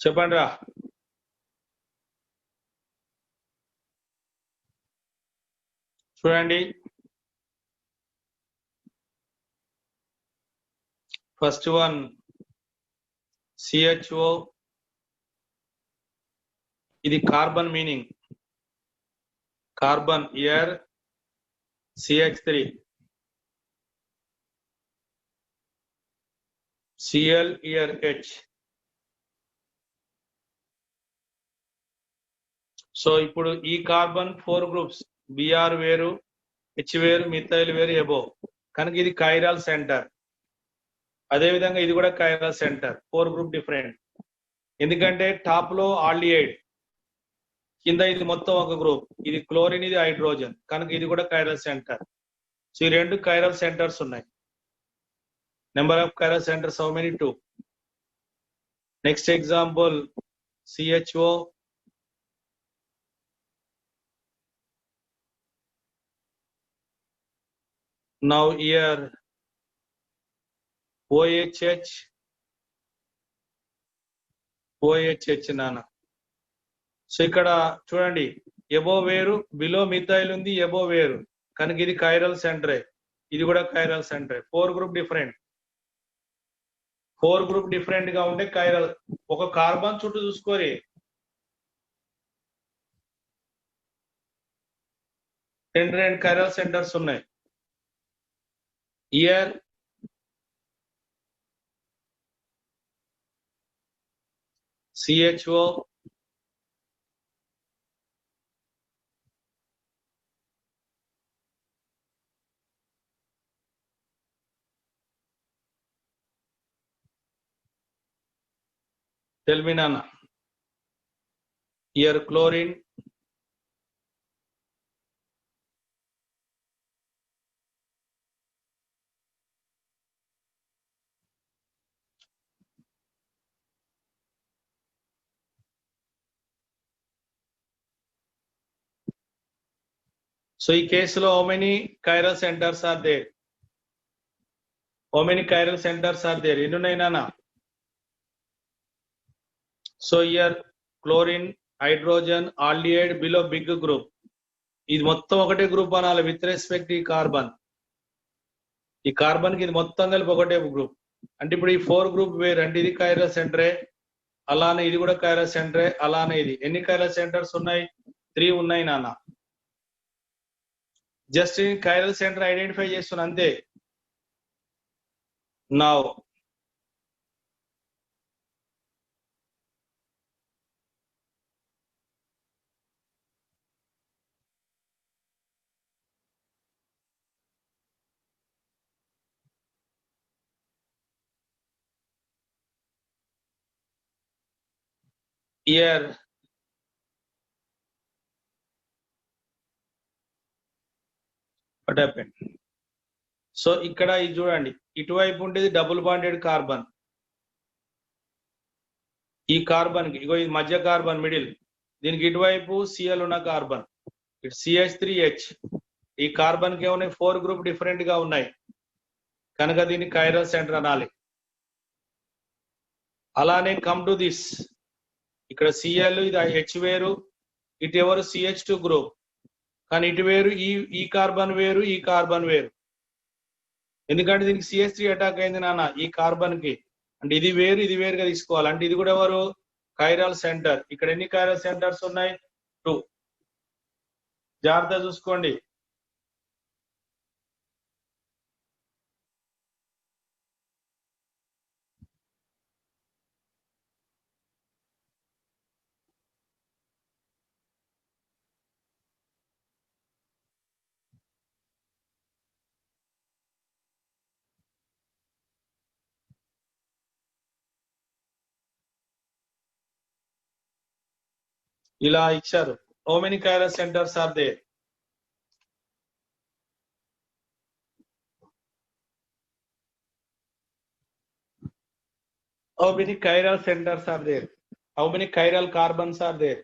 చెప్పండి రా. చూడండి, ఫస్ట్ వన్ CHO, ఇది carbon meaning, carbon year. CH3, Cl year H. So ఇప్పుడు ఈ కార్బన్ 4 గ్రూప్స్, Br వేరు, H వేరు, మిథైల్ వేరు, ఎబో, కనుక ఇది కైరల్ సెంటర్. అదే విధంగా ఇది కూడా కైరల్ సెంటర్, 4 గ్రూప్ డిఫరెంట్. ఎందుకంటే టాప్ లో ఆల్డిహైడ్, కింద ఇది మొత్తం ఒక గ్రూప్, ఇది క్లోరిన్, ఇది హైడ్రోజన్, కనుక ఇది కూడా కైరల్ సెంటర్. సో ఈ రెండు కైరల్ సెంటర్స్ ఉన్నాయి. Number of chiral centres how many? 2. Next example CHO, now here OHH నాన్న. సో ఇక్కడ చూడండి, ఎబో వేరు, బిలో మిథైల్ ఉంది, ఎబో వేరు, కనుక ఇది కైరల్ సెంటరే, ఇది కూడా కైరల్ సెంటరే. 4 గ్రూప్ డిఫరెంట్. 4 గ్రూప్ డిఫరెంట్ గా ఉంటే కైరల్. ఒక కార్బన్ చుట్టూ చూసుకోరి, 2 కైరల్ సెంటర్స్ ఉన్నాయి. Here CHO, tell me Nana. Here chlorine, so ఈ కేసులో how many chiral centers are there? How many chiral centers are there? ఎన్ని ఉన్నాయి నాన్న? So here chlorine, hydrogen, aldehyde below big group. ఇది మొత్తం ఒకటే గ్రూప్ అనాలి విత్ రెస్పెక్ట్ ఈ కార్బన్. ఈ కార్బన్ కి ఇది మొత్తం కలిపి ఒకటే గ్రూప్. అంటే ఇప్పుడు ఈ 4 గ్రూప్ వేరు. అంటే ఇది కైరల్ సెంటరే, అలానే ఇది కూడా కైరల్ సెంటరే, అలానే ఇది. ఎన్ని కైరల్ సెంటర్స్ ఉన్నాయి? 3 ఉన్నాయి నాన్న. జస్ట్ కైరల్ సెంటర్ ఐడెంటిఫై చేస్తున్నా అంతే. Now here what happened? So ఇక్కడ ఇది చూడండి, ఇటువైపు ఉండేది డబుల్ బాండెడ్ కార్బన్. ఈ కార్బన్ కి ఇగో ఇది మధ్య కార్బన్ మిడిల్, దీనికి ఇటువైపు సిఎల్ ఉన్న కార్బన్, ఇటు CH3H. ఈ కార్బన్ కి ఏమున్నాయి? 4 గ్రూప్ డిఫరెంట్ గా ఉన్నాయి కనుక దీన్ని కైరల్ సెంటర్ అనాలి. అలానే కమ్ టు దిస్, ఇక్కడ సిఎల్ ఇది H వేరు, ఇటు ఎవరు CH2 గ్రూప్, కానీ ఇటు వేరు, ఈ కార్బన్ వేరు, ఈ కార్బన్ వేరు. ఎందుకంటే దీనికి CH3 అటాక్ అయింది నాన్న ఈ కార్బన్ కి. అంటే ఇది వేరు, ఇది వేరుగా తీసుకోవాలి. అంటే ఇది కూడా ఎవరు? Chiral centre. ఇక్కడ ఎన్ని కైరల్ సెంటర్స్ ఉన్నాయి? 2. జాగ్రత్త చూసుకోండి. ఇలా ఇచ్చారు. How many chiral centres are there? How many chiral centers are there? How many chiral carbons are there?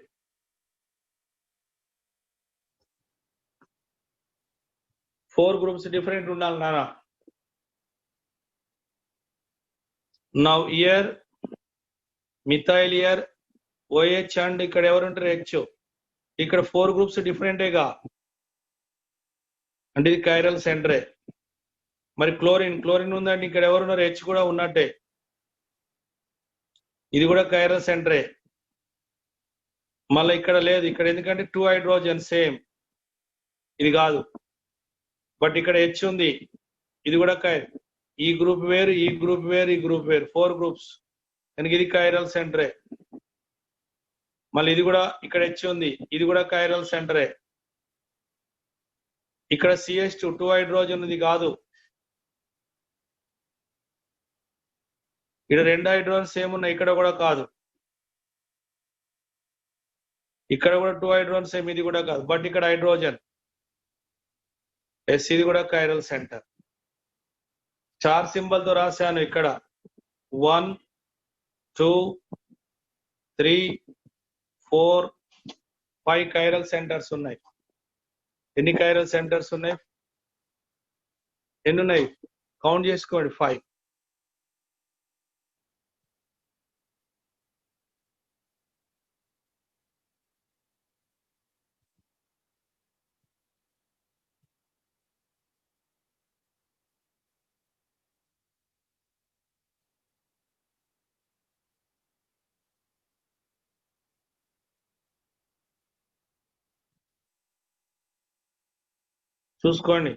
Four groups different ఉండాలి నాన్న. Now here methyl here OH and ఇక్కడ ఎవరు ఉంటారు? H. ఇక్కడ 4 గ్రూప్స్ డిఫరెంటేగా, అంటే ఇది కైరల్ సెంటరే. మరి క్లోరిన్ ఉందంటే ఇక్కడ ఎవరున్నారు? H కూడా ఉన్నట్టే, ఇది కూడా కైరల్ సెంటరే. మళ్ళీ ఇక్కడ లేదు, ఇక్కడ ఎందుకంటే 2 హైడ్రోజన్ సేమ్, ఇది కాదు. బట్ ఇక్కడ H ఉంది, ఇది కూడా ఈ గ్రూప్ వేరు, ఈ గ్రూప్ వేరు, ఈ గ్రూప్ వేరు, 4 గ్రూప్స్ కనుక ఇది కైరల్ సెంటరే. మళ్ళీ ఇది కూడా ఇక్కడ H ఉంది, ఇది కూడా కైరల్ సెంటరే. ఇక్కడ CH2 2 హైడ్రోజన్ ఉంది కాదు, ఇక్కడ 2 హైడ్రోజన్ సేమ్ ఉన్నాయి, ఇక్కడ కూడా కాదు. ఇక్కడ కూడా 2 హైడ్రోజన్ సేమ్, ఇది కూడా కాదు. బట్ ఇక్కడ హైడ్రోజన్ ఎస్, ఇది కూడా కైరల్ సెంటర్. స్టార్ సింబల్ తో రాశాను. ఇక్కడ 1 2 3 4 5 కైరల్ సెంటర్స్ ఉన్నాయి. ఎన్ని కైరల్ సెంటర్స్ ఉన్నాయి? ఎన్ని ఉన్నాయి? కౌంట్ చేసుకోండి. 5. చూసుకోండి.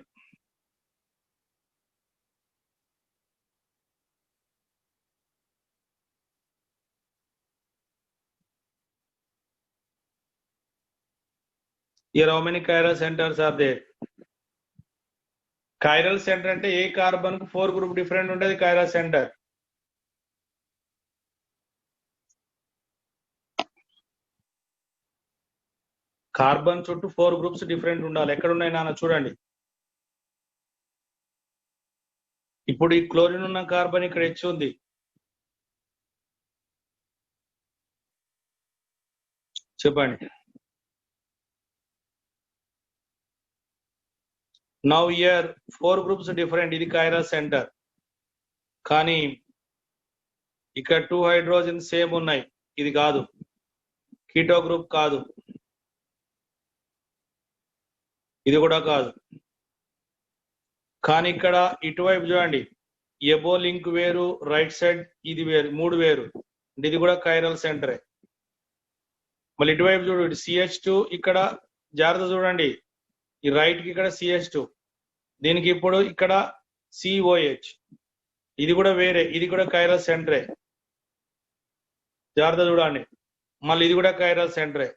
Here how many chiral centers are there? Chiral center అంటే ఏ కార్బన్ కు 4 గ్రూప్ డిఫరెంట్ ఉండేది కైరల్ సెంటర్. కార్బన్ చుట్టూ 4 గ్రూప్స్ డిఫరెంట్ ఉండాలి. ఎక్కడ ఉన్నాయి నాన్న? చూడండి. ఇప్పుడు ఈ క్లోరిన్ ఉన్న కార్బన్ ఇక్కడ H ఉంది, చెప్పండి. Now here 4 groups different. ఇది chiral center. కానీ ఇక్కడ 2 hydrogens సేమ్ ఉన్నాయి. ఇది కాదు. కీటో గ్రూప్ కాదు. ఇది కూడా కాదు. కానీ ఇక్కడ ఇటువైపు చూడండి. ఎబో లింక్ వేరు, రైట్ సైడ్ ఇది వేరు, 3 వేరు. ఇది కూడా కైరల్ సెంటరే. మళ్ళీ ఇటువైపు చూడు, CH2 ఇక్కడ జాగ్రత్త చూడండి. ఈ రైట్ కి ఇక్కడ CH2, దీనికి ఇప్పుడు ఇక్కడ COH, ఇది కూడా వేరే, ఇది కూడా కైరల్ సెంటరే. జాగ్రత్త చూడండి. మళ్ళీ ఇది కూడా కైరల్ సెంటరే.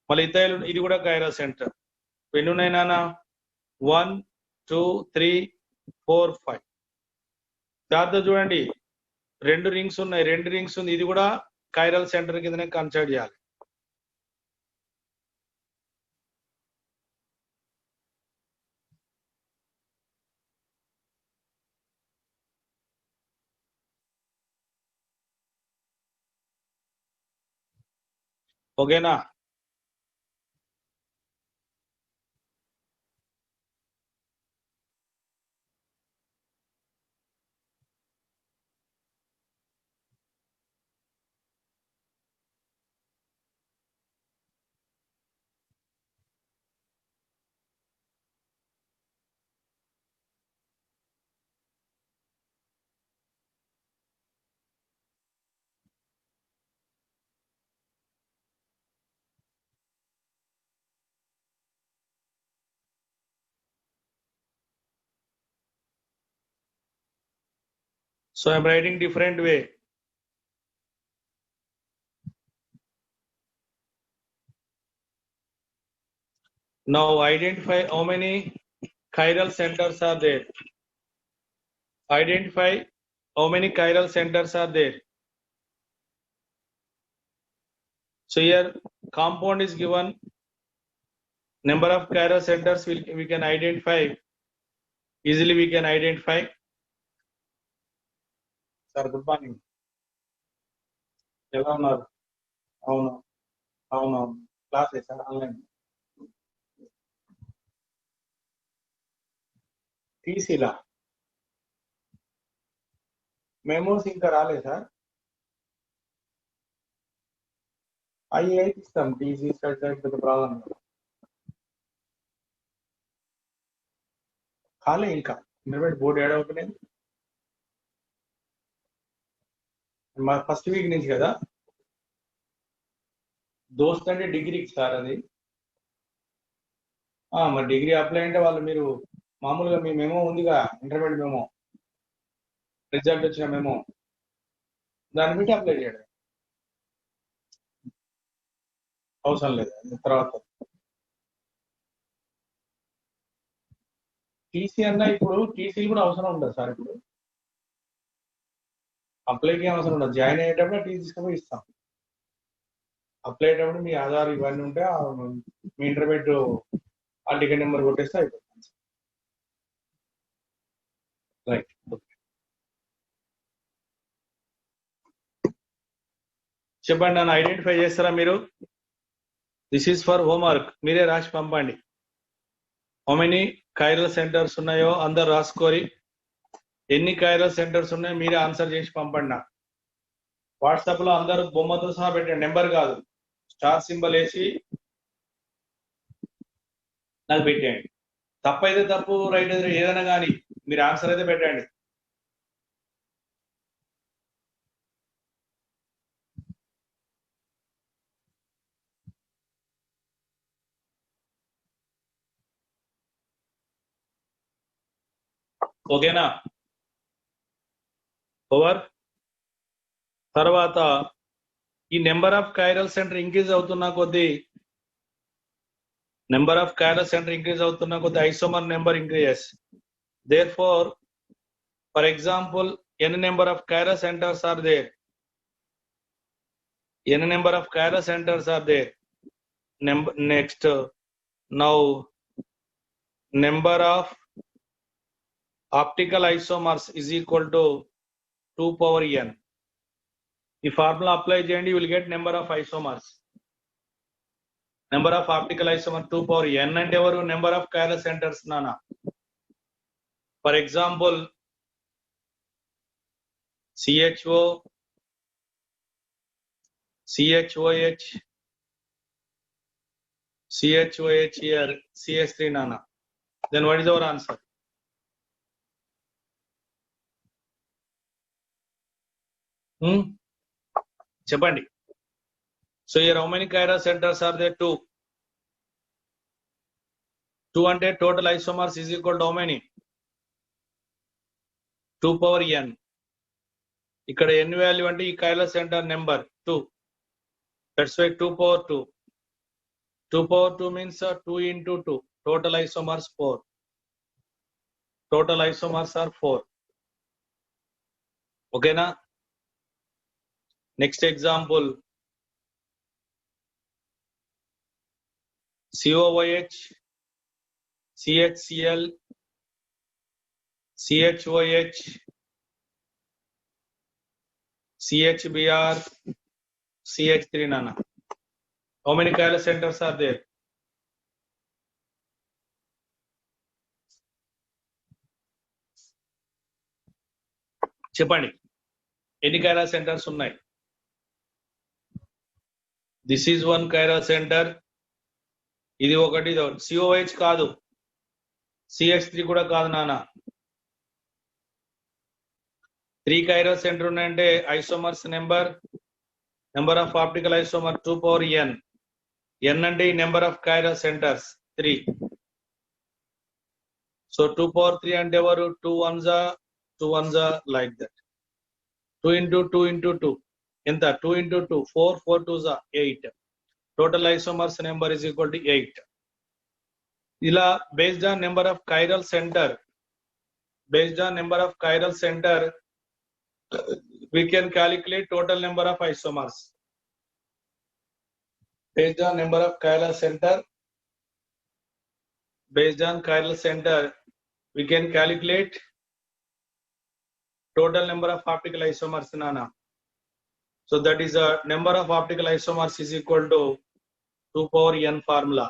మళ్ళీ ఇథైల్, ఇది కూడా కైరల్ సెంటర్. ఎన్ని ఉన్నాయి నాన్న? 1 2 3 4 5. జాగ్రత్త చూడండి, 2 రింగ్స్ ఉన్నాయి, 2 రింగ్స్ ఉంది. ఇది కూడా కైరల్ సెంటర్ కిందనే కన్సిడర్ చేయాలి. ఓకేనా? So I'm writing different way. Now identify how many chiral centers are there. Identify how many chiral centers are there. So here compound is given, number of chiral centers we can identify, easily we can identify. Sir, good morning. ఎలా ఉన్నారు? అవును అవును, class sir online. టీసీలా memos ఇంకా రాలేదు sir. అవి అయితే ఇస్తాం. TC certificate problem కాలే ఇంకా. ఇంటర్మీడియట్ బోర్డు ఏడ ఓపెన్ మా ఫస్ట్ వీక్ నుంచి కదా. దోస్త్ అంటే డిగ్రీకి సార్ అది. మరి డిగ్రీ అప్లై అంటే వాళ్ళు మీరు మామూలుగా మీ మెమో ఉందిగా, ఇంటర్మీడియట్ మెమో, రిజల్ట్ వచ్చిన మెమో, దాన్ని బట్టి అప్లై చేయడం అవసరం లేదు. తర్వాత టీసీ అన్నా, ఇప్పుడు టీసీ కూడా అవసరం ఉండదు సార్. ఇప్పుడు అప్లైకి అవసరం ఉండదు. జాయిన్ అయ్యేటప్పుడు టీసీ తీసుకొని ఇస్తాం. అప్లై అయ్యేటప్పుడు మీ ఆధార్ ఇవన్నీ ఉంటే మీ ఇంటర్మీడియట్ ఆ టికెట్ నెంబర్ కొట్టేస్తే అయిపోతుంది. రైట్. చెప్పండి, నన్ను ఐడెంటిఫై చేస్తారా మీరు? దిస్ ఈస్ ఫర్ హోంవర్క్, మీరే రాసి పంపండి. హౌ మెనీ కైరల్ సెంటర్స్ ఉన్నాయో అందరు రాసుకోరి. ఎన్ని కైరల్ సెంటర్స్ ఉన్నాయో మీరే ఆన్సర్ చేసి పంపండి. వాట్సాప్ లో అందరూ బొమ్మతో సహా పెట్టండి, నెంబర్ కాదు, స్టార్ సింబల్ వేసి నాకు పెట్టండి. తప్పైతే తప్పు, రైట్ అయితే ఏదైనా కానీ మీరు ఆన్సర్ అయితే పెట్టండి. ఓకేనా? ఓవర్. తర్వాత ఈ number of chiral centre increase అవుతున్న కొద్దీ, number of chiral centre increase అవుతున్న కొద్దీ isomer number increases. Therefore, for example, n number of chiral centres are there? N number of chiral centres are there? Next, now number of optical isomers is equal to 2 power n. ఈ formula apply చేయండి, you will get number of isomers. Number of optical isomer 2 power n అంటే ఎవరు? Number of chiral centers నానా. For example, CHO, CHOH, CHOH here, CH3 nana. Then what is our answer? Chepandi. So here how many chiral centers are there? 2. 2 ante total isomers is equal to how many? 2 power n. ఇక్కడ n value అంటే ఈ chiral center number 2. That's why 2 power 2. 2 power 2 means 2 into 2. Total isomers 4. Total isomers are 4. Okay na? Next example. COOH, CHCl, CHOH, CHBr, CH3 nana. How many chiral centers are there? చెప్పండి ఎన్ని chiral centers ఉన్నాయి? This is one chiral center. ఇది ఒకటి COH కాదు, CH3 కూడా కాదు నానా. 3 chiral center ఉన్నాయంటే isomers number of optical isomer 2 power n. n అంటే number of chiral centers 3. So 2 power 3 అంటే ఎవరు? 2 ones are like that. 2 into 2 into 2 ఎంత? 2 into 2 4 4 2s are 8. Total isomers number is equal to 8. ఇలా based on number of chiral center, we can calculate total number of isomers. Based on number of chiral center, we can calculate total number of optical isomers nana. So that is a number of optical isomers is equal to 2 power n formula.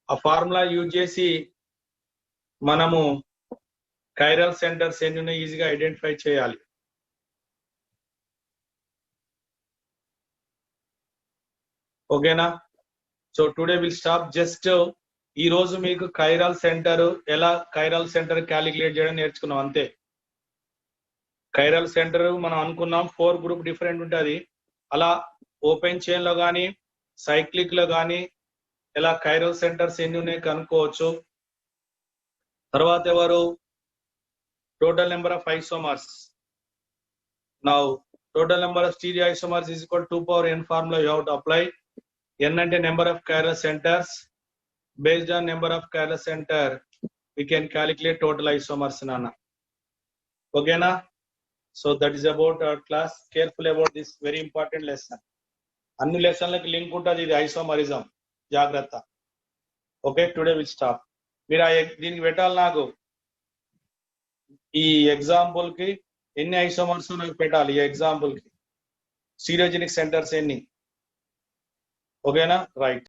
A formula use చేసి మనము chiral centers ఎన్ని ఈజీగా identify చేయాలి. ఓకేనా? So today will stop. Just ఈ రోజు మీకు chiral center ఎలా chiral center క్యాలిక్యులేట్ చేయడం నేర్చుకున్నాం అంతే. chiral center మనం అనుకున్నాం 4 గ్రూప్ డిఫరెంట్ ఉంటుంది. అలా ఓపెన్ చైన్ లో కానీ సైక్లిక్ లో కానీ ఎలా chiral centers ఎన్ని ఉన్నాయి కనుక్కోవచ్చు. తర్వాత ఎవరు? total number of isomers. Now total number of stereoisomers is equal to 2 power n formula you have to apply. n అంటే number of chiral centers. Based on number of chiral center we can calculate total isomers nana. Okay na? So that is about our class. Careful about this very important lesson. అన్ని లెసన్లకు link ఉంటుంది. ఇది isomerism, జాగ్రత్త. Okay, today will stop. మీరు దీనికి పెట్టాలి. నాకు ఈ example కి ఎన్ని ఐసోమర్స్ నాకు పెట్టాలి. ఈ ఎగ్జాంపుల్ కి స్టీరియోజెనిక్ సెంటర్స్ ఎన్ని? ఓకేనా? రైట్.